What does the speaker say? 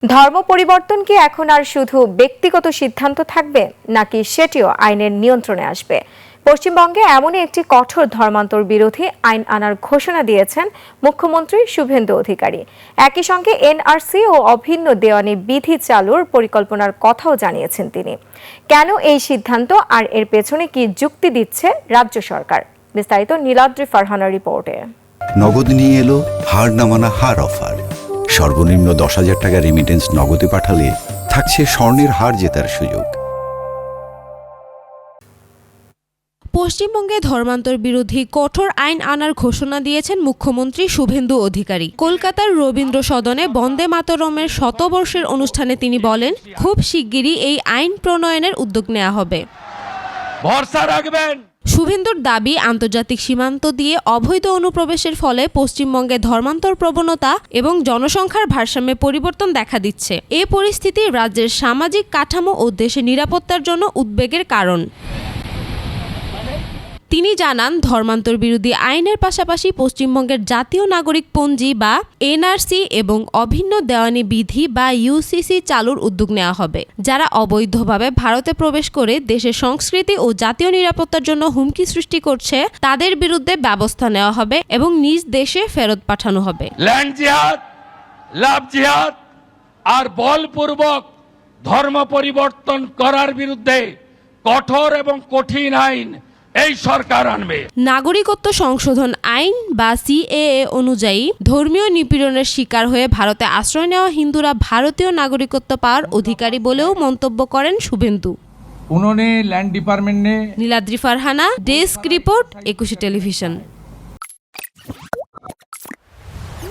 ধর্ম পরিবর্তন কি এখন আর শুধু ব্যক্তিগত সিদ্ধান্ত থাকবে নাকি সেটিও আইনের নিয়ন্ত্রণে আসবে? পশ্চিমবঙ্গে এমনই একটি কঠোর ধর্মান্তর বিরোধী আইন আনার ঘোষণা দিয়েছেন মুখ্যমন্ত্রী শুভেন্দু অধিকারী। একই সঙ্গে এনআরসি ও অভিন্ন দেওয়ানি বিধি চালুর পরিকল্পনার কথাও জানিয়েছেন তিনি। কেন এই সিদ্ধান্ত আর এর পেছনে কি যুক্তি দিচ্ছে রাজ্য সরকার? বিস্তারিত নীলাদ্রি ফারহানার রিপোর্টে। নগদ নিয়ে এলো হার না মানা হার অফার। সর্বনিম্ন 10,000 টাকা রেমিটেন্স নগদে পাঠালে থাকছে স্বর্ণের হার জেতার সুযোগ। পশ্চিমবঙ্গে ধর্মান্তর বিরোধী কঠোর আইন আনার ঘোষণা দিয়েছেন মুখ্যমন্ত্রী শুভেন্দু অধিকারী। কলকাতার রবীন্দ্র সদনে বন্দে মাতরমের শতবর্ষের অনুষ্ঠানে তিনি বলেন, খুব শিগগিরই এই আইন প্রণয়নের উদ্যোগ নেওয়া হবে। ভরসা রাখবেন। শুভেন্দুর দাবি, আন্তর্জাতিক সীমান্ত দিয়ে অবৈধ অনুপ্রবেশের ফলে পশ্চিমবঙ্গে ধর্মান্তর প্রবণতা এবং জনসংখ্যার ভারসাম্যে পরিবর্তন দেখা দিচ্ছে। এই পরিস্থিতি রাজ্যের সামাজিক কাঠামো ও দেশের নিরাপত্তার জন্য উদ্বেগের কারণ। তিনি জানান, ধর্মান্তর বিরোধী আইনের পাশাপাশি পশ্চিমবঙ্গের জাতীয় নাগরিক পঞ্জি বা এনআরসি এবং অভিন্ন দেওয়ানি বিধি বা ইউসিসি চালুর উদ্যোগ নেওয়া হবে। যারা অবৈধভাবে ভারতে প্রবেশ করে দেশের সংস্কৃতি ও জাতীয় নিরাপত্তার জন্য হুমকি সৃষ্টি করছে তাদের বিরুদ্ধে ব্যবস্থা নেওয়া হবে এবং নিজ দেশে ফেরত পাঠানো হবে। ল্যান্ড জিহাদ, লাভ জিহাদ আর বলপূর্বক ধর্ম পরিবর্তন করার বিরুদ্ধে কঠোর এবং কঠিন আইন এই সরকার আনবে। নাগরিকত্ব সংশোধন আইন বা সিএএ অনুযায়ী ধর্মীয় নিপীড়নের শিকার হয়ে ভারতে আশ্রয় নেওয়া হিন্দুরা ভারতীয় নাগরিকত্ব পাওয়ার অধিকারী বলেও মন্তব্য করেন শুভেন্দু। उन्होंने लैंड डिपार्टमेंट ने। Niladri Farhana, desk report, 21 television.